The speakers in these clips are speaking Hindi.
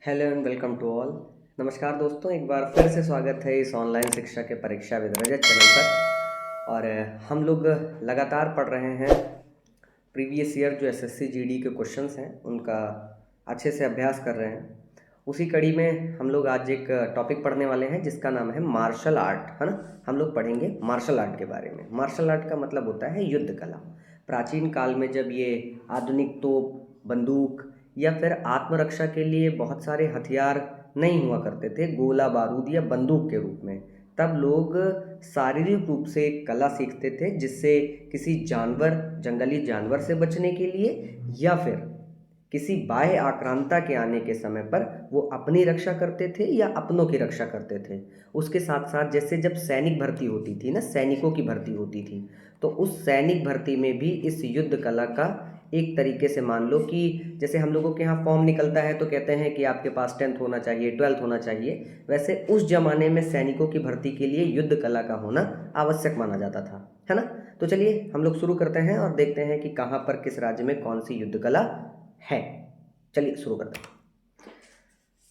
Hello and welcome to all. नमस्कार दोस्तों, एक बार फिर से स्वागत है इस ऑनलाइन शिक्षा के परीक्षा विद रजत चैनल पर। और हम लोग लगातार पढ़ रहे हैं प्रीवियस ईयर जो एसएससी जीडी के क्वेश्चंस हैं उनका अच्छे से अभ्यास कर रहे हैं। उसी कड़ी में हम लोग आज एक टॉपिक पढ़ने वाले हैं जिसका नाम है मार्शल आर्ट, है ना। हम लोग पढ़ेंगे मार्शल आर्ट के बारे में। मार्शल आर्ट का मतलब होता है युद्ध कला। प्राचीन काल में जब ये आधुनिक तोप, बंदूक या फिर आत्मरक्षा के लिए बहुत सारे हथियार नहीं हुआ करते थे, गोला बारूद या बंदूक के रूप में, तब लोग शारीरिक रूप से एक कला सीखते थे जिससे किसी जानवर, जंगली जानवर से बचने के लिए या फिर किसी बाह्य आक्रांता के आने के समय पर वो अपनी रक्षा करते थे या अपनों की रक्षा करते थे। उसके साथ साथ जैसे जब सैनिक भर्ती होती थी ना, सैनिकों की भर्ती होती थी, तो उस सैनिक भर्ती में भी इस युद्ध कला का एक तरीके से मान लो कि जैसे हम लोगों के यहाँ फॉर्म निकलता है तो कहते हैं कि आपके पास 10th होना चाहिए, 12th होना चाहिए, वैसे उस जमाने में सैनिकों की भर्ती के लिए युद्ध कला का होना आवश्यक माना जाता था, है ना। तो चलिए हम लोग शुरू करते हैं और देखते हैं कि कहाँ पर किस राज्य में कौन सी युद्ध कला है। चलिए शुरू करते हैं।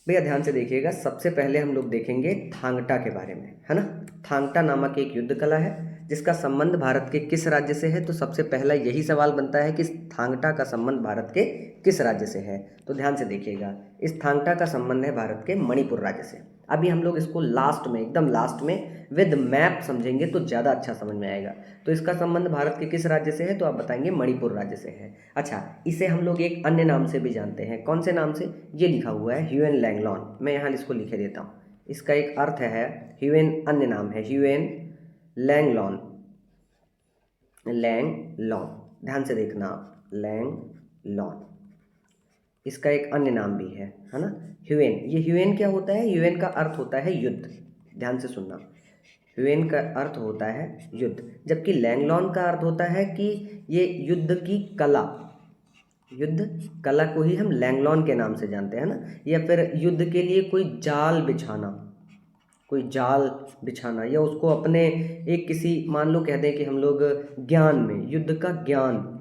भैया ध्यान से देखिएगा, सबसे पहले हम लोग देखेंगे थांगटा के बारे में, है ना। थांगटा नामक एक युद्ध कला है जिसका संबंध भारत के किस राज्य से है। तो सबसे पहला यही सवाल बनता है कि थांगटा का संबंध भारत के किस राज्य से है। तो ध्यान से देखिएगा, इस थांगटा का संबंध है भारत के मणिपुर राज्य से। अभी हम लोग इसको लास्ट में, एकदम लास्ट में विद मैप समझेंगे तो ज़्यादा अच्छा समझ में आएगा। तो इसका संबंध भारत के किस राज्य से है, तो आप बताएंगे मणिपुर राज्य से है। अच्छा, इसे हम लोग एक अन्य नाम से भी जानते हैं। कौन से नाम से? ये लिखा हुआ है ह्यूएन लैंगलॉन। मैं यहाँ इसको लिखे देता हूँ। इसका एक अर्थ है ह्यूएन, अन्य नाम है ह्यूएन लैंगलॉन। लैंगलॉन, ध्यान से देखना आप, लैंगलॉन इसका एक अन्य नाम भी है ना। ह्यूएन, ये ह्यूएन क्या होता है? ह्यूएन का अर्थ होता है युद्ध। ध्यान से सुनना, ह्यूएन का अर्थ होता है युद्ध, जबकि लैंगलॉन का अर्थ होता है कि ये युद्ध की कला। युद्ध कला को ही हम लैंगलॉन के नाम से जानते हैं ना। या फिर युद्ध के लिए कोई जाल बिछाना, कोई जाल बिछाना, या उसको अपने एक किसी, मान लो कह दें कि हम लोग ज्ञान में, युद्ध का ज्ञान,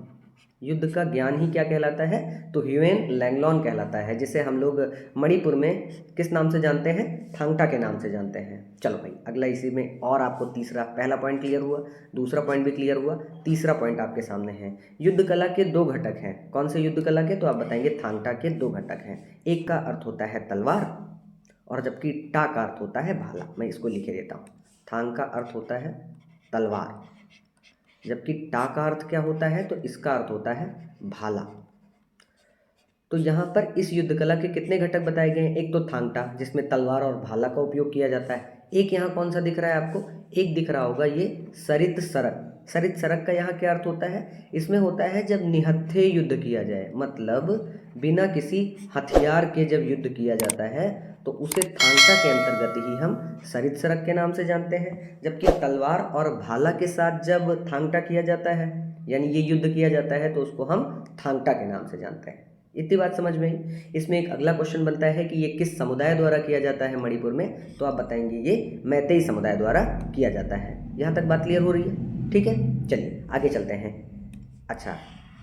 युद्ध का ज्ञान ही क्या कहलाता है? तो ह्यूएन लैंगलॉन कहलाता है, जिसे हम लोग मणिपुर में किस नाम से जानते हैं? थांगटा के नाम से जानते हैं। चलो भाई अगला, इसी में और आपको तीसरा, पहला पॉइंट क्लियर हुआ, दूसरा पॉइंट भी क्लियर हुआ, तीसरा पॉइंट आपके सामने है। युद्ध कला के दो घटक हैं। कौन से युद्ध कला के? तो आप बताएंगे थांगटा के दो घटक हैं। एक का अर्थ होता है तलवार और जबकि टा का अर्थ होता है भाला। मैं इसको लिखे देता हूँ। थांग का अर्थ होता है तलवार, जबकि टा का अर्थ क्या होता है? तो इसका अर्थ होता है भाला। तो यहाँ पर इस युद्ध कला के कितने घटक बताए गए हैं? एक तो थांगटा जिसमें तलवार और भाला का उपयोग किया जाता है। एक यहाँ कौन सा दिख रहा है आपको? एक दिख रहा होगा ये सरित सरक। सरित सरक का यहाँ क्या अर्थ होता है? इसमें होता है जब निहत्थे युद्ध किया जाए, मतलब बिना किसी हथियार के जब युद्ध किया जाता है तो उसे थांगटा के अंतर्गत ही हम सरित सरक के नाम से जानते हैं। जबकि तलवार और भाला के साथ जब थांगटा किया जाता है, यानी ये युद्ध किया जाता है, तो उसको हम थांगटा के नाम से जानते हैं। इतनी बात समझ में आई। इसमें एक अगला क्वेश्चन बनता है कि ये किस समुदाय द्वारा किया जाता है मणिपुर में? तो आप बताएंगे ये मैतेई समुदाय द्वारा किया जाता है। यहाँ तक बात क्लियर हो रही है? ठीक है, चलिए आगे चलते हैं। अच्छा,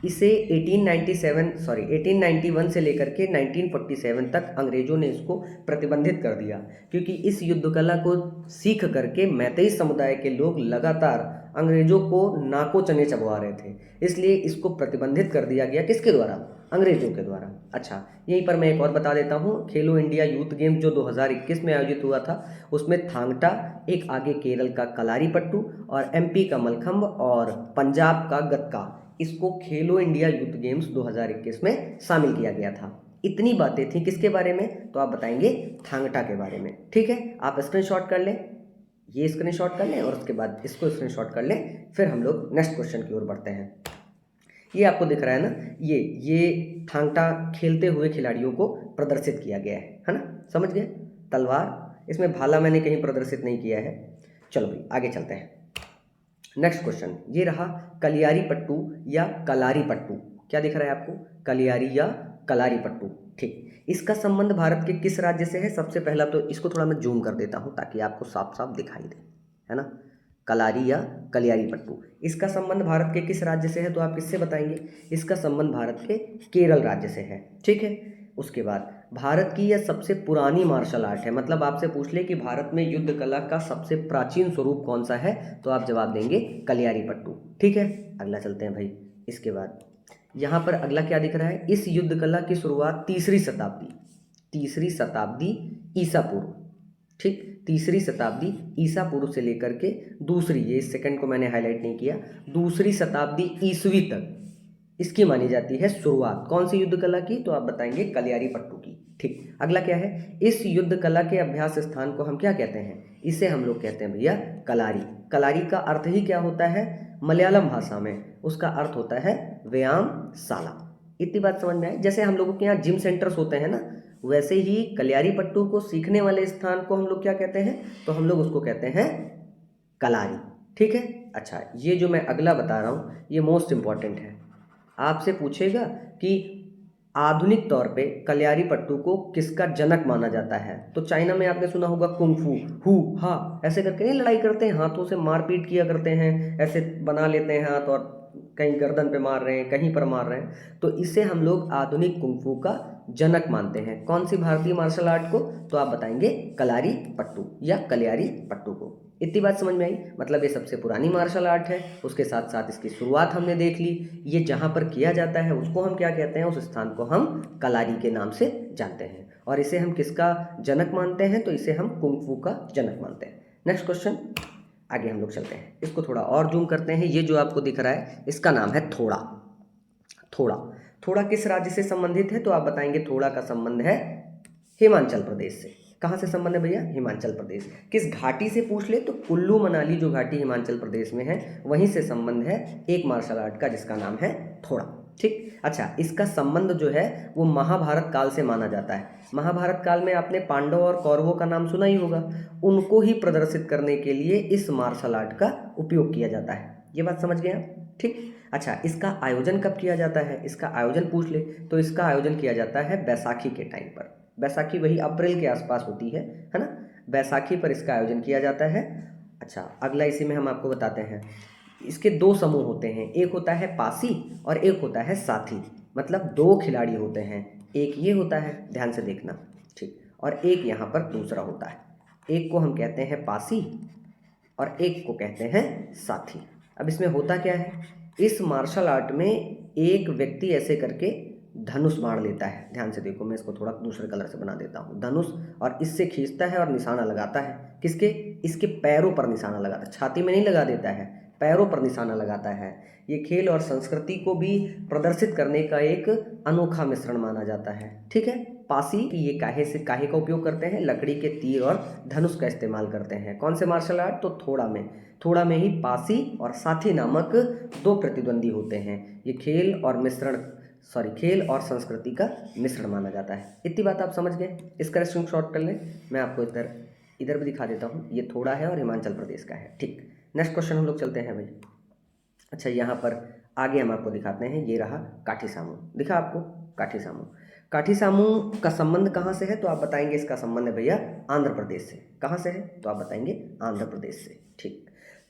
इसे 1891 से लेकर के 1947 तक अंग्रेजों ने इसको प्रतिबंधित कर दिया, क्योंकि इस युद्ध कला को सीख करके मैतेई समुदाय के लोग लगातार अंग्रेजों को नाको चने चबवा रहे थे। इसलिए इसको प्रतिबंधित कर दिया गया। किसके द्वारा? अंग्रेजों के द्वारा। अच्छा, यहीं पर मैं एक और बता देता हूँ, खेलो इंडिया यूथ गेम जो 2021 में आयोजित हुआ था, उसमें थांगटा, एक आगे केरल का कलारीपट्टू और एमपी का मलखंब और पंजाब का गतका, इसको खेलो इंडिया यूथ गेम्स 2021 में शामिल किया गया था। इतनी बातें थी किसके बारे में? तो आप बताएंगे थांगटा के बारे में। ठीक है, आप स्क्रीनशॉट कर लें, ये स्क्रीनशॉट कर लें और उसके बाद इसको स्क्रीनशॉट कर लें। फिर हम लोग नेक्स्ट क्वेश्चन की ओर बढ़ते हैं। ये आपको दिख रहा है ना, ये थांगटा खेलते हुए खिलाड़ियों को प्रदर्शित किया गया है ना। समझ गए? तलवार, इसमें भाला मैंने कहीं प्रदर्शित नहीं किया है। चलो भाई आगे चलते हैं। नेक्स्ट क्वेश्चन ये रहा, कलियारी पट्टू या कलारी पट्टू। क्या दिख रहा है आपको? कलियारी या कलारी पट्टू। ठीक, इसका संबंध भारत के किस राज्य से है? सबसे पहला तो इसको थोड़ा मैं जूम कर देता हूँ ताकि आपको साफ साफ दिखाई दे, है ना। कलारी या कलियारी पट्टू, इसका संबंध भारत के किस राज्य से है? तो आप किससे बताएंगे? इसका संबंध भारत के केरल राज्य से है। ठीक है, उसके बाद भारत की यह सबसे पुरानी मार्शल आर्ट है। मतलब आपसे पूछ ले कि भारत में युद्ध कला का सबसे प्राचीन स्वरूप कौन सा है, तो आप जवाब देंगे कलियारी पट्टू। ठीक है, अगला चलते हैं भाई। इसके बाद यहाँ पर अगला क्या दिख रहा है, इस युद्ध कला की शुरुआत तीसरी शताब्दी ईसा पूर्व, ठीक, तीसरी शताब्दी ईसा पूर्व से लेकर के दूसरी, ये इस सेकंड को मैंने हाईलाइट नहीं किया, दूसरी शताब्दी ईसवी तक इसकी मानी जाती है शुरुआत। कौन सी युद्ध कला की, तो आप बताएंगे कलियारी पट्टू की। ठीक, अगला क्या है, इस युद्ध कला के अभ्यास स्थान को हम क्या कहते हैं, इसे हम लोग कहते हैं भैया कलारी। कलारी का अर्थ ही क्या होता है, मलयालम भाषा में उसका अर्थ होता है व्यायामशाला। इतनी बात समझ में आई। जैसे हम लोगों के यहाँ जिम सेंटर्स होते हैं ना, वैसे ही कलियारी पट्टू को सीखने वाले स्थान को हम लोग क्या कहते हैं, तो हम लोग उसको कहते हैं कलारी। ठीक है, अच्छा ये जो मैं अगला बता रहा हूँ ये मोस्ट इंपॉर्टेंट है। आपसे पूछेगा कि आधुनिक तौर पे कलियारी पट्टू को किसका जनक माना जाता है, तो चाइना में आपने सुना होगा कुंग फू, हु हा ऐसे करके नहीं लड़ाई करते हैं, हाथों से मारपीट किया करते हैं, ऐसे बना लेते हैं हाथ और कहीं गर्दन पे मार रहे हैं, कहीं पर मार रहे हैं, तो इसे हम लोग आधुनिक कुंग फू का जनक मानते हैं। कौन सी भारतीय मार्शल आर्ट को, तो आप बताएंगे कलारी पट्टू या कलियारी पट्टू को। इतनी बात समझ में आई। मतलब ये सबसे पुरानी मार्शल आर्ट है, उसके साथ साथ इसकी शुरुआत हमने देख ली। ये जहाँ पर किया जाता है उसको हम क्या कहते हैं, उस स्थान को हम कलारी के नाम से जानते हैं। और इसे हम किसका जनक मानते हैं, तो इसे हम कुंग फू का जनक मानते हैं। नेक्स्ट क्वेश्चन, आगे हम लोग चलते हैं, इसको थोड़ा और जूम करते हैं। ये जो आपको दिख रहा है इसका नाम है थोड़ा। थोड़ा थोड़ा किस राज्य से संबंधित है, तो आप बताएंगे थोड़ा का संबंध है हिमाचल प्रदेश से। कहाँ से संबंध है भैया, हिमाचल प्रदेश। किस घाटी से पूछ ले, तो कुल्लू मनाली जो घाटी हिमाचल प्रदेश में है वहीं से संबंध है एक मार्शल आर्ट का जिसका नाम है थोड़ा। ठीक, अच्छा इसका संबंध जो है वो महाभारत काल से माना जाता है। महाभारत काल में आपने पांडव और कौरवों का नाम सुना ही होगा, उनको ही प्रदर्शित करने के लिए इस मार्शल आर्ट का उपयोग किया जाता है। ये बात समझ गए आप। ठीक, अच्छा इसका आयोजन कब किया जाता है, इसका आयोजन पूछ ले तो इसका आयोजन किया जाता है बैसाखी के टाइम पर। बैसाखी वही अप्रैल के आसपास होती है ना, बैसाखी पर इसका आयोजन किया जाता है। अच्छा अगला इसी में हम आपको बताते हैं, इसके दो समूह होते हैं, एक होता है पासी और एक होता है साथी। मतलब दो खिलाड़ी होते हैं, एक ये होता है, ध्यान से देखना, ठीक, और एक यहाँ पर दूसरा होता है। एक को हम कहते हैं पासी और एक को कहते हैं साथी। अब इसमें होता क्या है, इस मार्शल आर्ट में एक व्यक्ति ऐसे करके धनुष मार लेता है। ध्यान से देखो, मैं इसको थोड़ा दूसरे कलर से बना देता हूँ। धनुष, और इससे खींचता है और निशाना लगाता है किसके, इसके पैरों पर निशाना लगाता है, छाती में नहीं लगा देता है, पैरों पर निशाना लगाता है। ये खेल और संस्कृति को भी प्रदर्शित करने का एक अनोखा मिश्रण माना जाता है। ठीक है, पासी ये काहे का उपयोग करते हैं, लकड़ी के तीर और धनुष का इस्तेमाल करते हैं। कौन से मार्शल आर्ट, तो थोड़ा में ही पासी और साथी नामक दो प्रतिद्वंदी होते हैं। ये खेल और संस्कृति का मिश्रण माना जाता है। इतनी बात आप समझ गए, इसका स्क्रीनशॉट कर लें। मैं आपको इधर भी दिखा देता हूँ, ये थोड़ा है और हिमाचल प्रदेश का है। ठीक, नेक्स्ट क्वेश्चन हम लोग चलते हैं भाई। अच्छा यहाँ पर आगे हम आपको दिखाते हैं, ये रहा काठी सामू, दिखा आपको काठी सामू। काठी सामू का संबंध कहाँ से है, तो आप बताएंगे इसका संबंध है भैया आंध्र प्रदेश से। कहाँ से है, तो आप बताएंगे आंध्र प्रदेश से। ठीक,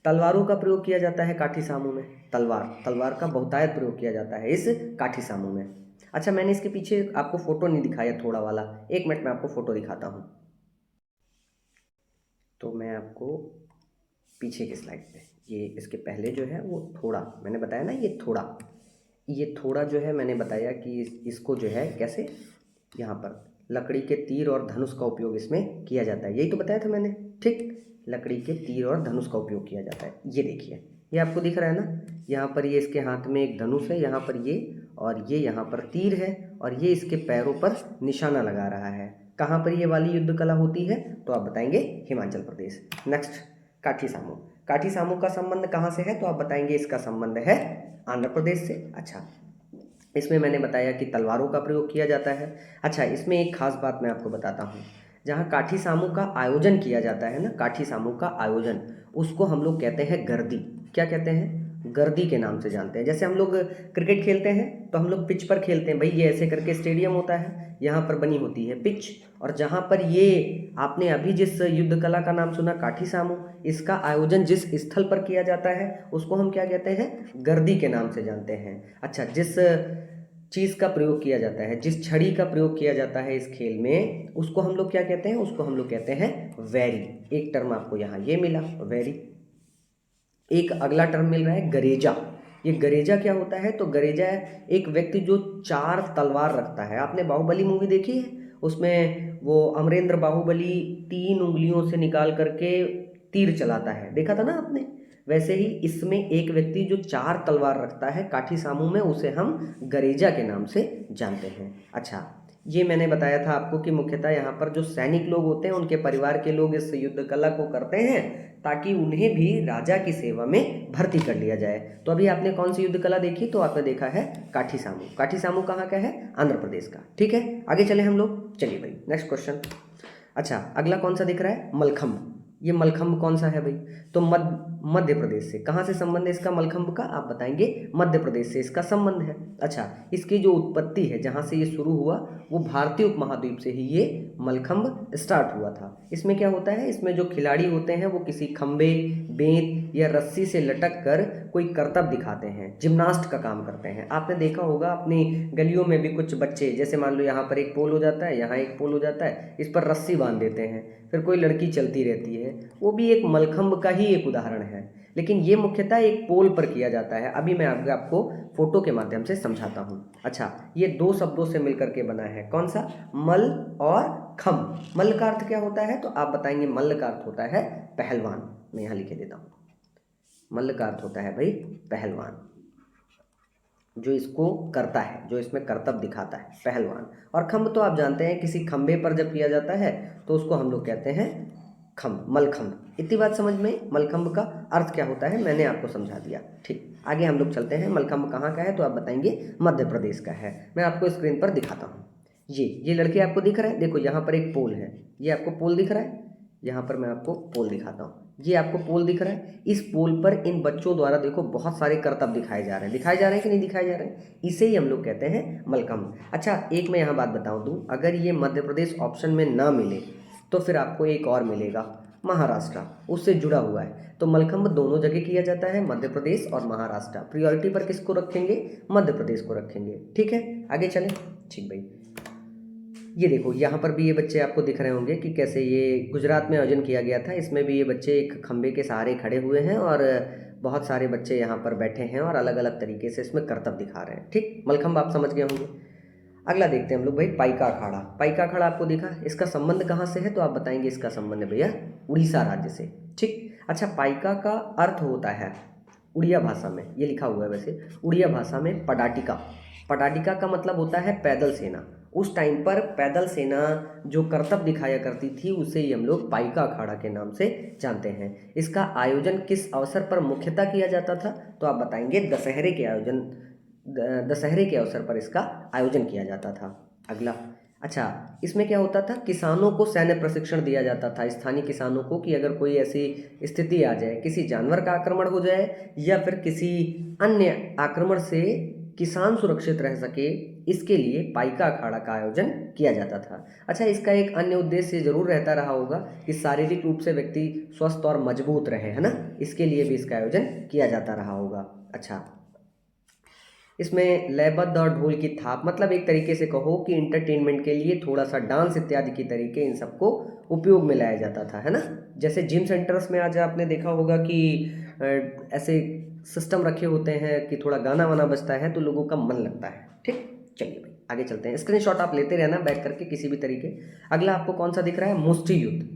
तलवारों का प्रयोग किया जाता है काठी सामू में, तलवार का बहुतायत प्रयोग किया जाता है इस काठी सामू में। अच्छा मैंने इसके पीछे आपको फोटो नहीं दिखाया थोड़ा वाला, एक मिनट में आपको फोटो दिखाता हूँ। तो मैं आपको पीछे की स्लाइड पे, ये इसके पहले जो है वो थोड़ा मैंने बताया ना, ये थोड़ा जो है मैंने बताया कि इसको जो है कैसे, यहाँ पर लकड़ी के तीर और धनुष का उपयोग इसमें किया जाता है, यही तो बताया था मैंने। ठीक, लकड़ी के तीर और धनुष का उपयोग किया जाता है। ये देखिए, ये आपको दिख रहा है ना, यहाँ पर ये इसके हाथ में एक धनुष है, यहाँ पर ये, और ये यहाँ पर तीर है, और ये इसके पैरों पर निशाना लगा रहा है। कहाँ पर ये वाली युद्ध कला होती है, तो आप बताएंगे हिमाचल प्रदेश। नेक्स्ट, काठी सामू का संबंध कहाँ से है, तो आप बताएंगे इसका संबंध है आंध्र प्रदेश से। अच्छा इसमें मैंने बताया कि तलवारों का प्रयोग किया जाता है। अच्छा इसमें एक खास बात मैं आपको बताता हूँ, जहाँ काठी सामू का आयोजन किया जाता है ना, काठी सामू का आयोजन, उसको हम लोग कहते हैं गर्दी। क्या कहते हैं, गर्दी के नाम से जानते हैं। जैसे हम लोग क्रिकेट खेलते हैं तो हम लोग पिच पर खेलते हैं भाई, ये ऐसे करके स्टेडियम होता है, यहाँ पर बनी होती है पिच, और जहाँ पर ये आपने अभी जिस युद्ध कला का नाम सुना काठी सामू, इसका आयोजन जिस स्थल पर किया जाता है उसको हम क्या कहते हैं, गर्दी के नाम से जानते हैं। अच्छा जिस चीज़ का प्रयोग किया जाता है, जिस छड़ी का प्रयोग किया जाता है इस खेल में, उसको हम लोग क्या कहते हैं? उसको हम लोग कहते हैं वैरी। एक टर्म आपको यहाँ ये मिला वैरी। एक अगला टर्म मिल रहा है गरेजा। ये गरेजा क्या होता है? तो गरेजा एक व्यक्ति जो 4 तलवार रखता है। आपने बाहुबली मूवी देखी है? उसमें वो अमरेंद्र बाहुबली 3 उंगलियों से निकाल करके तीर चलाता है, देखा था ना आपने? वैसे ही इसमें एक व्यक्ति जो 4 तलवार रखता है काठी सामू में, उसे हम गरेजा के नाम से जानते हैं। अच्छा, ये मैंने बताया था आपको कि मुख्यतः यहाँ पर जो सैनिक लोग होते हैं उनके परिवार के लोग इस युद्ध कला को करते हैं ताकि उन्हें भी राजा की सेवा में भर्ती कर लिया जाए। तो अभी आपने कौन सी युद्ध कला देखी? तो आपने देखा है काठी सामू। काठी सामू कहाँ का है? आंध्र प्रदेश का। ठीक है, आगे चले हम लोग। चलिए भाई, नेक्स्ट क्वेश्चन। अच्छा, अगला कौन सा दिख रहा है? मलखम्ब। ये मलखम्ब कौन सा है भाई? तो मध्य प्रदेश से। कहाँ से संबंध है इसका मलखम्ब का? आप बताएंगे मध्य प्रदेश से इसका संबंध है। अच्छा, इसकी जो उत्पत्ति है, जहाँ से ये शुरू हुआ, वो भारतीय उपमहाद्वीप से ही ये मलखम्ब स्टार्ट हुआ था। इसमें क्या होता है? इसमें जो खिलाड़ी होते हैं वो किसी खंबे, बेंत या रस्सी से लटक कर कोई करतब दिखाते हैं, जिम्नास्ट का काम करते हैं। आपने देखा होगा अपनी गलियों में भी कुछ बच्चे, जैसे मान लो यहाँ पर एक पोल हो जाता है, यहाँ एक पोल हो जाता है, इस पर रस्सी बांध देते हैं, फिर कोई लड़की चलती रहती है, वो भी एक मलखम्ब का ही एक उदाहरण है। लेकिन ये मुख्यतः एक पोल पर किया जाता है। अभी मैं आपको फोटो के माध्यम से समझाता हूँ। अच्छा, ये 2 शब्दों से मिलकर के बना है। कौन सा? मल और खम्ब। मल का अर्थ क्या होता है? तो आप बताएंगे मल्ल का अर्थ होता है पहलवान। मैं यहाँ लिखे देता हूँ। मल्ल का अर्थ होता है भाई पहलवान, जो इसको करता है, जो इसमें करतब दिखाता है, पहलवान। और खम्ब तो आप जानते हैं, किसी खम्बे पर जब किया जाता है तो उसको हम लोग कहते हैं खम्ब, मलखम्ब। इतनी बात समझ में? मलखम्ब का अर्थ क्या होता है मैंने आपको समझा दिया। ठीक, आगे हम लोग चलते हैं। मलखम्ब कहाँ का है? तो आप बताएंगे मध्य प्रदेश का है। मैं आपको स्क्रीन पर दिखाता हूँ। ये लड़के आपको दिख रहा है? देखो यहाँ पर एक पोल है, ये आपको पोल दिख रहा है? यहाँ पर मैं आपको पोल दिखाता हूँ। ये आपको पोल दिख रहा है? इस पोल पर इन बच्चों द्वारा देखो बहुत सारे करतब दिखाए जा रहे हैं। दिखाए जा रहे हैं कि नहीं दिखाए जा रहे हैं? इसे ही हम लोग कहते हैं मलखम्ब। अच्छा, एक मैं यहाँ बात बताऊँ दूँ, अगर ये मध्य प्रदेश ऑप्शन में ना मिले तो फिर आपको एक और मिलेगा, महाराष्ट्र, उससे जुड़ा हुआ है। तो मलखम्ब दोनों जगह किया जाता है, मध्य प्रदेश और महाराष्ट्र। प्रियोरिटी पर किसको रखेंगे? मध्य प्रदेश को रखेंगे। ठीक है, आगे चलें। ठीक भाई, ये देखो यहाँ पर भी ये बच्चे आपको दिख रहे होंगे कि कैसे ये गुजरात में आयोजन किया गया था। इसमें भी ये बच्चे एक खंबे के सहारे खड़े हुए हैं और बहुत सारे बच्चे यहाँ पर बैठे हैं और अलग अलग तरीके से इसमें करतब दिखा रहे हैं। ठीक, मलखम्ब आप समझ गए होंगे। अगला देखते हैं हम लोग भाई, पाइका अखाड़ा। पाइका अखाड़ा आपको दिखा, इसका संबंध कहाँ से है? तो आप बताएंगे इसका संबंध है भैया उड़ीसा राज्य से। ठीक, अच्छा, पाइका का अर्थ होता है उड़िया भाषा में, ये लिखा हुआ है वैसे, उड़िया भाषा में पडाटिका। पडाटिका का मतलब होता है पैदल सेना। उस टाइम पर पैदल सेना जो करतब दिखाया करती थी उसे ही हम लोग पाइका अखाड़ा के नाम से जानते हैं। इसका आयोजन किस अवसर पर मुख्यतः किया जाता था? तो आप बताएंगे दशहरे के अवसर पर इसका आयोजन किया जाता था। अगला, अच्छा, इसमें क्या होता था? किसानों को सैन्य प्रशिक्षण दिया जाता था, स्थानीय किसानों को, कि अगर कोई ऐसी स्थिति आ जाए, किसी जानवर का आक्रमण हो जाए या फिर किसी अन्य आक्रमण से किसान सुरक्षित रह सके, इसके लिए पाइका अखाड़ा का आयोजन किया जाता था। अच्छा, इसका एक अन्य उद्देश्य जरूर रहता रहा होगा कि शारीरिक रूप से व्यक्ति स्वस्थ और मजबूत रहे, है ना? इसके लिए भी इसका आयोजन किया जाता रहा होगा। अच्छा, इसमें लयबद्ध और ढोल की थाप, मतलब एक तरीके से कहो कि इंटरटेनमेंट के लिए थोड़ा सा डांस इत्यादि की तरीके इन सबको उपयोग में लाया जाता था, है ना? जैसे जिम सेंटर्स में आज आपने देखा होगा कि ऐसे सिस्टम रखे होते हैं कि थोड़ा गाना वाना बजता है तो लोगों का मन लगता है। ठीक, चलिए भाई आगे चलते हैं। स्क्रीनशॉट आप लेते रहना बैक करके किसी भी तरीके। अगला आपको कौन सा दिख रहा है? मुष्टि युद्ध।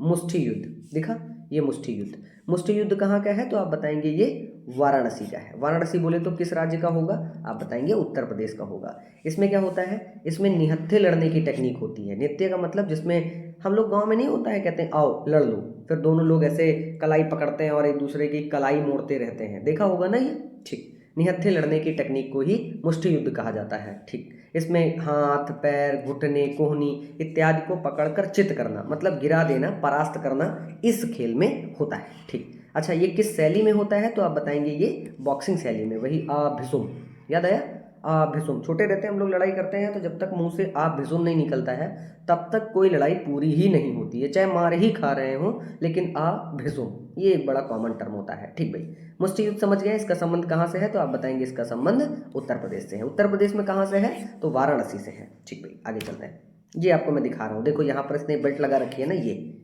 मुष्टि युद्ध दिखा? ये मुष्टि युद्ध। मुष्टि युद्ध कहाँ का है? तो आप बताएंगे ये वाराणसी का है। वाराणसी बोले तो किस राज्य का होगा? आप बताएंगे उत्तर प्रदेश का होगा। इसमें क्या होता है? इसमें निहत्थे लड़ने की टेक्निक होती है। नित्य का मतलब जिसमें हम लोग गांव में नहीं होता है, कहते हैं आओ लड़ लो, फिर दोनों लोग ऐसे कलाई पकड़ते हैं और एक दूसरे की कलाई मोड़ते रहते हैं, देखा होगा ना ये? ठीक, निहत्थे लड़ने की टेक्निक को ही मुष्टि युद्ध कहा जाता है। ठीक, इसमें हाथ, पैर, घुटने, कोहनी इत्यादि को पकड़कर चित करना, मतलब गिरा देना, परास्त करना, इस खेल में होता है। ठीक, अच्छा, ये किस शैली में होता है? तो आप बताएंगे ये बॉक्सिंग शैली में। वही अभिसुम, याद आया? आ भिसुम, छोटे रहते हैं हम लोग लड़ाई करते हैं तो जब तक मुंह से आ भिसुम नहीं निकलता है तब तक कोई लड़ाई पूरी ही नहीं होती है, चाहे मार ही खा रहे हों लेकिन आ भिसुम ये एक बड़ा कॉमन टर्म होता है। ठीक भाई, मुष्टि युद्ध समझ गए। इसका संबंध कहाँ से है तो आप बताएंगे इसका संबंध उत्तर प्रदेश से है। उत्तर प्रदेश में कहाँ से है तो वाराणसी से है। ठीक भाई, आगे चलते हैं। ये आपको मैं दिखा रहा हूँ, देखो यहाँ पर इसने बेल्ट लगा रखी है ना, ये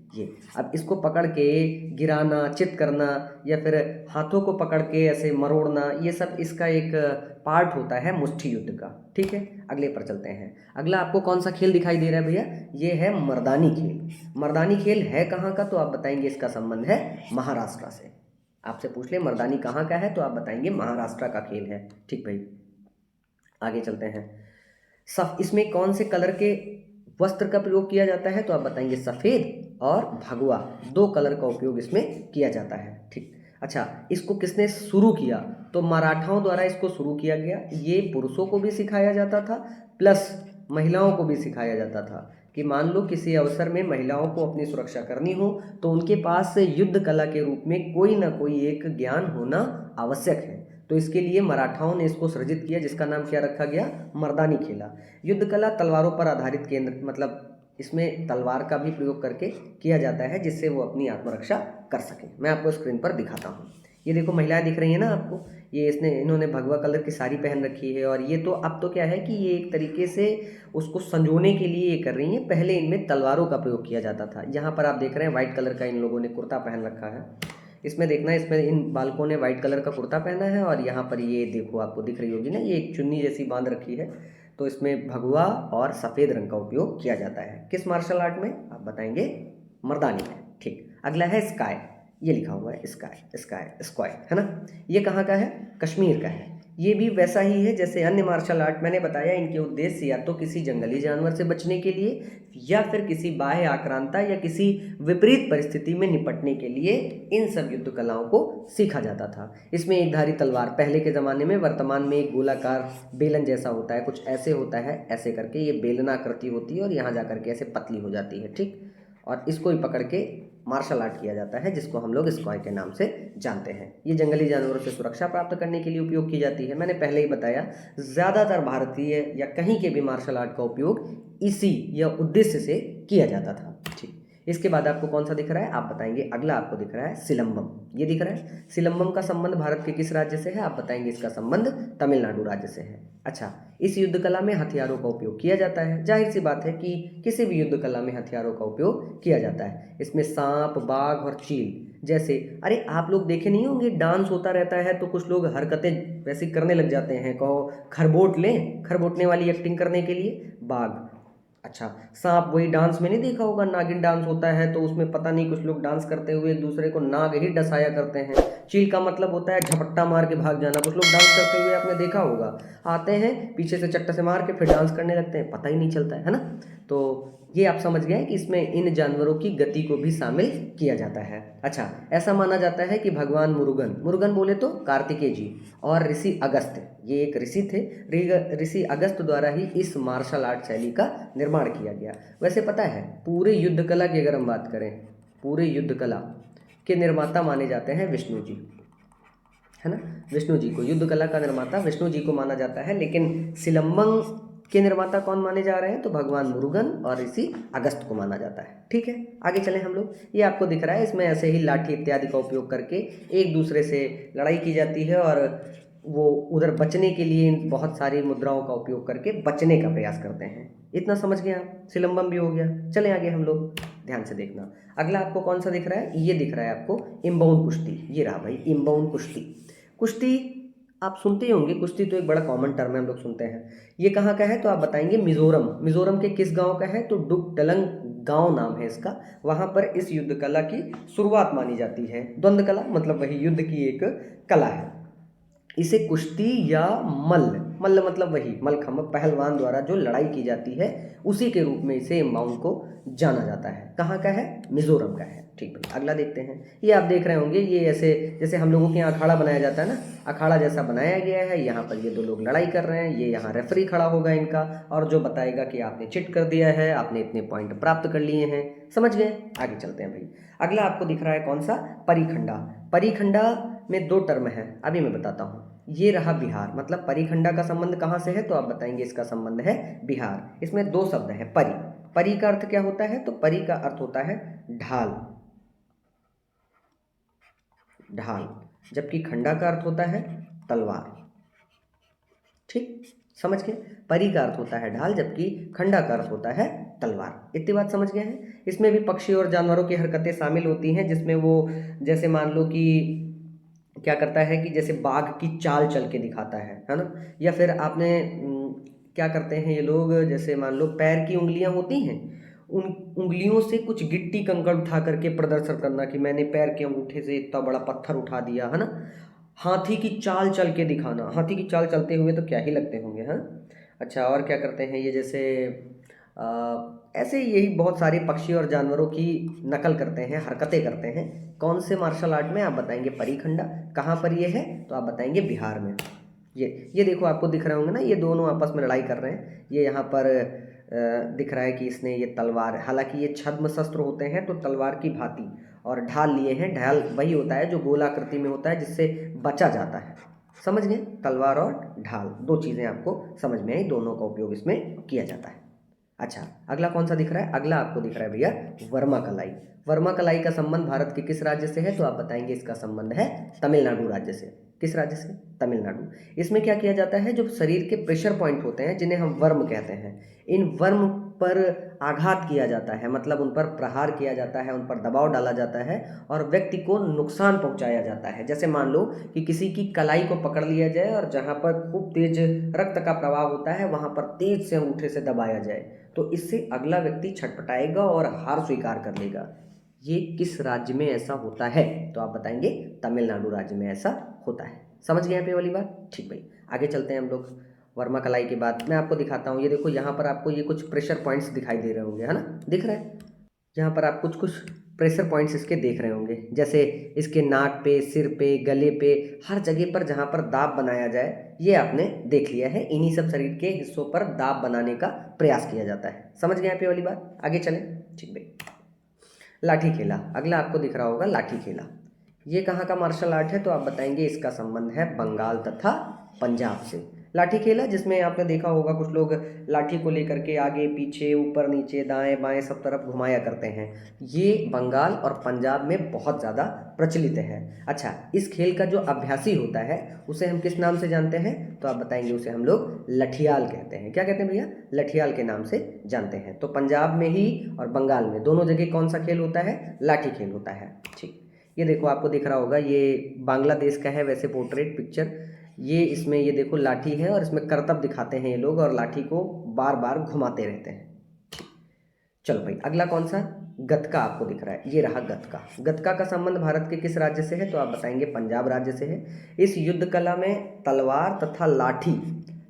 अब इसको पकड़ के गिराना, चित करना या फिर हाथों को पकड़ के ऐसे मरोड़ना, ये सब इसका एक पार्ट होता है मुष्टि युद्ध का। ठीक है, अगले पर चलते हैं। अगला आपको कौन सा खेल दिखाई दे रहा है भैया, ये है मर्दानी खेल। मर्दानी खेल है कहाँ का तो आप बताएंगे इसका संबंध है महाराष्ट्र से। आपसे पूछ ले मर्दानी कहाँ का है तो आप बताएंगे महाराष्ट्र का खेल है। ठीक भाई, आगे चलते हैं। इसमें कौन से कलर के वस्त्र का प्रयोग किया जाता है तो आप बताएंगे सफ़ेद और भगवा, 2 कलर का उपयोग इसमें किया जाता है। ठीक, अच्छा इसको किसने शुरू किया तो मराठाओं द्वारा इसको शुरू किया गया। ये पुरुषों को भी सिखाया जाता था प्लस महिलाओं को भी सिखाया जाता था कि मान लो किसी अवसर में महिलाओं को अपनी सुरक्षा करनी हो तो उनके पास युद्ध कला के रूप में कोई ना कोई एक ज्ञान होना आवश्यक है। तो इसके लिए मराठाओं ने इसको सृजित किया जिसका नाम क्या रखा गया, मर्दानी खेला। युद्ध कला तलवारों पर आधारित केंद्र, मतलब इसमें तलवार का भी प्रयोग करके किया जाता है जिससे वो अपनी आत्मरक्षा कर सके। मैं आपको स्क्रीन पर दिखाता हूँ। ये देखो महिलाएं दिख रही हैं ना आपको, ये इन्होंने भगवा कलर की साड़ी पहन रखी है और ये तो अब तो क्या है कि ये एक तरीके से उसको संजोने के लिए ये कर रही हैं। पहले इनमें तलवारों का प्रयोग किया जाता था। यहाँ पर आप देख रहे हैं व्हाइट कलर का इन लोगों ने कुर्ता पहन रखा है। इसमें देखना है, इसमें इन बालकों ने व्हाइट कलर का कुर्ता पहना है और यहाँ पर ये देखो आपको दिख रही होगी ना, ये एक चुन्नी जैसी बांध रखी है। तो इसमें भगवा और सफ़ेद रंग का उपयोग किया जाता है। किस मार्शल आर्ट में आप बताएंगे, मर्दानी में। ठीक, अगला है स्काई, ये लिखा हुआ है स्काई है ना, ये कहाँ का है, कश्मीर का है। ये भी वैसा ही है जैसे अन्य मार्शल आर्ट मैंने बताया। इनके उद्देश्य या तो किसी जंगली जानवर से बचने के लिए या फिर किसी बाह्य आक्रांता या किसी विपरीत परिस्थिति में निपटने के लिए इन सब युद्ध कलाओं को सीखा जाता था। इसमें एक धारी तलवार पहले के ज़माने में, वर्तमान में एक गोलाकार बेलन जैसा होता है, कुछ ऐसे होता है, ऐसे करके ये बेलनाकृति होती है और यहाँ जा करके ऐसे पतली हो जाती है। ठीक, और इसको ही पकड़ के मार्शल आर्ट किया जाता है जिसको हम लोग स्क्वाय के नाम से जानते हैं। ये जंगली जानवरों से सुरक्षा प्राप्त करने के लिए उपयोग की जाती है। मैंने पहले ही बताया ज़्यादातर भारतीय या कहीं के भी मार्शल आर्ट का उपयोग इसी या उद्देश्य से किया जाता था। ठीक, इसके बाद आपको कौन सा दिख रहा है आप बताएंगे। अगला आपको दिख रहा है सिलंबम, ये दिख रहा है। सिलंबम का संबंध भारत के किस राज्य से है आप बताएंगे इसका संबंध तमिलनाडु राज्य से है। अच्छा, इस युद्ध कला में हथियारों का उपयोग किया जाता है। जाहिर सी बात है कि किसी भी युद्ध कला में हथियारों का उपयोग किया जाता है। इसमें सांप, बाघ और चील जैसे, अरे आप लोग देखे नहीं होंगे डांस होता रहता है तो कुछ लोग हरकतें वैसी करने लग जाते हैं। कहो खरबोट लें, खरबोटने वाली एक्टिंग करने के लिए बाघ। अच्छा, सांप वही डांस में नहीं देखा होगा, नागिन डांस होता है तो उसमें पता नहीं कुछ लोग डांस करते हुए एक दूसरे को नाग ही डसाया करते हैं। चील का मतलब होता है झपट्टा मार के भाग जाना। कुछ लोग डांस करते हुए आपने देखा होगा, आते हैं पीछे से चट्टा से मार के फिर डांस करने लगते हैं, पता ही नहीं चलता है ना। तो ये आप समझ गए कि इसमें इन जानवरों की गति को भी शामिल किया जाता है। अच्छा, ऐसा माना जाता है कि भगवान मुरुगन बोले तो कार्तिकेय जी और ऋषि अगस्त्य, ये एक ऋषि थे, ऋषि अगस्त्य द्वारा ही इस मार्शल आर्ट शैली का निर्माण किया गया। वैसे पता है पूरे युद्ध कला की अगर हम बात करें, पूरे युद्ध कला के निर्माता माने जाते हैं विष्णु जी, है ना। विष्णु जी को, युद्ध कला का निर्माता विष्णु जी को माना जाता है। लेकिन सिलंबम के निर्माता कौन माने जा रहे हैं तो भगवान मुरुगन और ऋषि अगस्त को माना जाता है। ठीक है, आगे चलें हम लोग। ये आपको दिख रहा है, इसमें ऐसे ही लाठी इत्यादि का उपयोग करके एक दूसरे से लड़ाई की जाती है और वो उधर बचने के लिए बहुत सारी मुद्राओं का उपयोग करके बचने का प्रयास करते हैं। इतना समझ गए आप, सिलंबम भी हो गया। चलें आगे हम लोग, ध्यान से देखना। अगला आपको कौन सा दिख रहा है, ये दिख रहा है आपको इम्बाउंड कुश्ती। ये रहा भाई इम्बाउंड कुश्ती। कुश्ती आप सुनते ही होंगे, कुश्ती तो एक बड़ा कॉमन टर्म है, हम लोग सुनते हैं। ये कहाँ का है तो आप बताएंगे मिजोरम के किस गांव का है तो डुगडलंग गांव नाम है इसका। वहाँ पर इस युद्ध कला की शुरुआत मानी जाती है। द्वंद्व कला मतलब वही युद्ध की एक कला है। इसे कुश्ती या मल्ल मतलब वही मलखम्ब, पहलवान द्वारा जो लड़ाई की जाती है उसी के रूप में इसे इम्बाउंड को जाना जाता है। कहाँ का है, मिजोरम का है। ठीक है, अगला देखते हैं। ये आप देख रहे होंगे, ये ऐसे जैसे हम लोगों के यहाँ अखाड़ा बनाया जाता है ना, अखाड़ा जैसा बनाया गया है। यहाँ पर ये 2 लोग लड़ाई कर रहे हैं, ये यहाँ रेफरी खड़ा होगा इनका और जो बताएगा कि आपने चिट कर दिया है, आपने इतने पॉइंट प्राप्त कर लिए हैं। समझ गए, आगे चलते हैं भाई। अगला आपको दिख रहा है कौन सा, परिखंडा। परिखंडा में दो टर्म है, अभी मैं बताता हूँ। ये रहा बिहार, मतलब परिखंडा का संबंध कहाँ से है, तो आप बताएंगे इसका संबंध है बिहार। इसमें दो शब्द है, परी। परी का अर्थ क्या होता है, तो परी का अर्थ होता है ढाल, ढाल, जबकि खंडा का अर्थ होता है तलवार। ठीक, समझ गए। परी का अर्थ होता है ढाल, जबकि खंडा का अर्थ होता है तलवार। इतनी बात समझ गए हैं। इसमें भी पक्षी और जानवरों की हरकतें शामिल होती हैं, जिसमें वो जैसे मान लो कि क्या करता है कि जैसे बाघ की चाल चल के दिखाता है ना। या फिर आपने क्या करते हैं ये लोग, जैसे मान लो पैर की उंगलियां होती हैं, उन उंगलियों से कुछ गिट्टी कंकड़ उठा करके प्रदर्शन करना कि मैंने पैर के अंगूठे से इतना बड़ा पत्थर उठा दिया है ना। हाथी की चाल चल के दिखाना, हाथी की चाल चलते हुए तो क्या ही लगते होंगे, हाँ। अच्छा, और क्या करते हैं ये, जैसे ऐसे यही बहुत सारे पक्षी और जानवरों की नकल करते हैं, हरकतें करते हैं। कौन से मार्शल आर्ट में, आप बताएंगे परिखंडा। कहाँ पर ये है, तो आप बताएंगे बिहार में। ये देखो आपको दिख रहे होंगे ना, ये दोनों आपस में लड़ाई कर रहे हैं। ये यहाँ पर दिख रहा है कि इसने ये तलवार, हालांकि ये छद्म शस्त्र होते हैं तो तलवार की भांति, और ढाल लिए हैं। ढाल वही होता है जो गोलाकृति में होता है, जिससे बचा जाता है। समझ गए, तलवार और ढाल दो चीज़ें आपको समझ में आई, दोनों का उपयोग इसमें किया जाता है। अच्छा, अगला कौन सा दिख रहा है, अगला आपको दिख रहा है भैया वर्मा कलाई। वर्मा कलाई का संबंध भारत के किस राज्य से है, तो आप बताएंगे इसका संबंध है तमिलनाडु राज्य से। किस राज्य से, तमिलनाडु। इसमें क्या किया जाता है, जो शरीर के प्रेशर पॉइंट होते हैं जिन्हें हम वर्म कहते हैं, इन वर्म पर आघात किया जाता है, मतलब उन पर प्रहार किया जाता है, उन पर दबाव डाला जाता है और व्यक्ति को नुकसान पहुंचाया जाता है। जैसे मान लो कि किसी की कलाई को पकड़ लिया जाए और जहां पर खूब तेज रक्त का प्रवाह होता है वहां पर तेज से अंगूठे से दबाया जाए, तो इससे अगला व्यक्ति छटपटाएगा और हार स्वीकार कर लेगा। ये किस राज्य में ऐसा होता है, तो आप बताएंगे तमिलनाडु राज्य में ऐसा होता है। समझ गए यहाँ पे वाली बात। ठीक भाई, आगे चलते हैं हम लोग। वर्मा कलाई के बाद मैं आपको दिखाता हूँ, ये देखो यहाँ पर आपको ये कुछ प्रेशर पॉइंट्स दिखाई दे रहे होंगे, है ना, दिख रहा है। यहाँ पर आप कुछ कुछ प्रेशर पॉइंट्स इसके देख रहे होंगे, जैसे इसके नाक पे, सिर पे, गले पे, हर जगह पर जहाँ पर दाब बनाया जाए, ये आपने देख लिया है। इन्हीं सब शरीर के हिस्सों पर दाब बनाने का प्रयास किया जाता है। समझ गए यहाँ पे वाली बात। आगे चलें। ठीक भाई, लाठी खेला, अगला आपको दिख रहा होगा लाठी खेला। ये कहाँ का मार्शल आर्ट है, तो आप बताएंगे इसका संबंध है बंगाल तथा पंजाब से। लाठी खेला, जिसमें आपने देखा होगा कुछ लोग लाठी को लेकर के आगे पीछे ऊपर नीचे दाएं बाएं सब तरफ घुमाया करते हैं। ये बंगाल और पंजाब में बहुत ज़्यादा प्रचलित है। अच्छा, इस खेल का जो अभ्यासी होता है उसे हम किस नाम से जानते हैं, तो आप बताएंगे उसे हम लोग लठियाल कहते हैं। क्या कहते हैं भैया, लठियाल के नाम से जानते हैं। तो पंजाब में ही और बंगाल में दोनों जगह कौन सा खेल होता है, लाठी खेल होता है। ठीक, ये देखो आपको दिख रहा होगा, ये बांग्लादेश का है वैसे पोर्ट्रेट पिक्चर। ये इसमें ये देखो लाठी है और इसमें करतब दिखाते हैं ये लोग और लाठी को बार बार घुमाते रहते हैं। चलो भाई, अगला कौन सा, गतका आपको दिख रहा है, ये रहा गतका। गतका का संबंध भारत के किस राज्य से है, तो आप बताएंगे पंजाब राज्य से है। इस युद्ध कला में तलवार तथा लाठी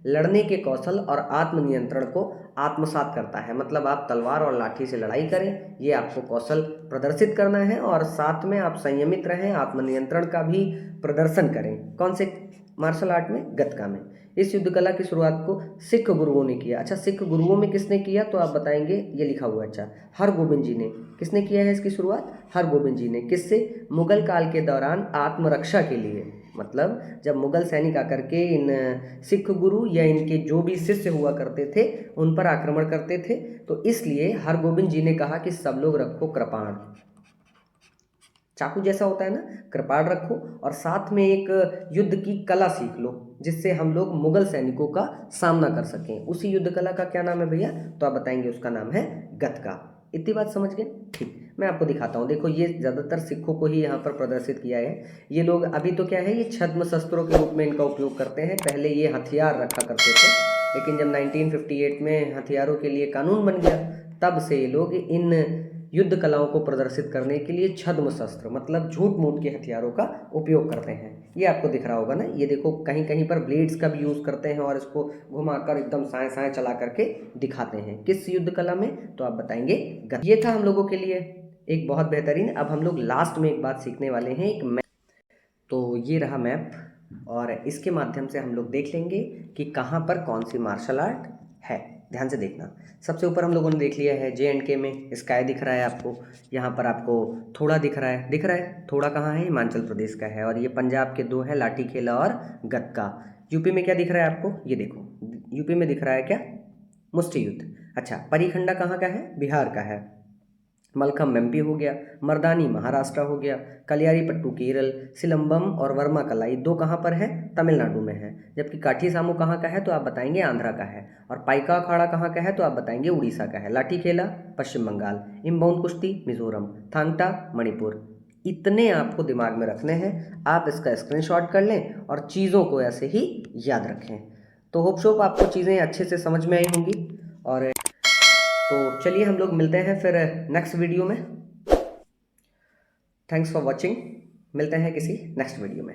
लड़ने के कौशल और आत्मनियंत्रण को आत्मसात करता है। मतलब आप तलवार और लाठी से लड़ाई करें, ये आपको कौशल प्रदर्शित करना है और साथ में आप संयमित रहें, आत्मनियंत्रण का भी प्रदर्शन करें। कौन से मार्शल आर्ट में, गतका में। इस युद्ध कला की शुरुआत को सिख गुरुओं ने किया। अच्छा, सिख गुरुओं में किसने किया, तो आप बताएंगे ये लिखा हुआ है। अच्छा, हरगोबिंद जी ने। किसने किया है इसकी शुरुआत, हरगोबिंद जी ने। किससे, मुगल काल के दौरान आत्मरक्षा के लिए। मतलब जब मुगल सैनिक आकर के इन सिख गुरु या इनके जो भी शिष्य हुआ करते थे उन पर आक्रमण करते थे, तो इसलिए हरगोबिंद जी ने कहा कि सब लोग रखो कृपाण, चाकू जैसा होता है ना, कृपाण रखो और साथ में एक युद्ध की कला सीख लो, जिससे हम लोग मुगल सैनिकों का सामना कर सकें। उसी युद्ध कला का क्या नाम है भैया, तो आप बताएंगे उसका नाम है गतका। इतनी बात समझ गए। ठीक, मैं आपको दिखाता हूँ। देखो, ये ज़्यादातर सिखों को ही यहाँ पर प्रदर्शित किया है। ये लोग अभी तो क्या है, ये छद्म शस्त्रों के रूप में इनका उपयोग करते हैं। पहले ये हथियार रखा करते थे, लेकिन जब 1958 में हथियारों के लिए कानून बन गया, तब से ये लोग इन युद्ध कलाओं को प्रदर्शित करने के लिए छद्म शस्त्र मतलब झूठ मूठ के हथियारों का उपयोग करते हैं। ये आपको दिख रहा होगा ना, ये देखो कहीं कहीं पर ब्लेड्स का भी यूज़ करते हैं और इसको घुमाकर एकदम साए साए चला करके दिखाते हैं। किस युद्ध कला में, तो आप बताएंगे ये था हम लोगों के लिए एक बहुत बेहतरीन। अब हम लोग लास्ट में एक बात सीखने वाले हैं, एक मैप। तो ये रहा मैप और इसके माध्यम से हम लोग देख लेंगे कि कहाँ पर कौन सी मार्शल आर्ट है। ध्यान से देखना। सबसे ऊपर हम लोगों ने देख लिया है J&K में स्काई दिख रहा है आपको, यहाँ पर आपको थोड़ा दिख रहा है, थोड़ा कहाँ है, हिमाचल प्रदेश का है। और ये पंजाब के दो है, लाठीखेला और गत्का। यूपी में क्या दिख रहा है आपको, ये देखो, यूपी में दिख रहा है क्या, मुष्टि युद्ध। अच्छा, परीखंडा कहाँ का है, बिहार का है। मलखम एमपी हो गया, मर्दानी महाराष्ट्र हो गया, कलियारीपट्टू केरल, सिलंबम और वर्मा कलाई दो कहाँ पर है, तमिलनाडु में है। जबकि काठी सामू कहाँ का है, तो आप बताएंगे आंध्रा का है। और पाइका अखाड़ा कहाँ का है, तो आप बताएंगे उड़ीसा का है। लाठीखेला पश्चिम बंगाल, इम्बाउन कुश्ती मिजोरम, थांगटा मणिपुर। इतने आपको दिमाग में रखने हैं, आप इसका स्क्रीनशॉट कर लें और चीज़ों को ऐसे ही याद रखें। तो होप शोप आपको चीज़ें अच्छे से समझ में आई होंगी। और तो चलिए हम लोग मिलते हैं फिर नेक्स्ट वीडियो में। थैंक्स फॉर वॉचिंग, मिलते हैं किसी नेक्स्ट वीडियो में।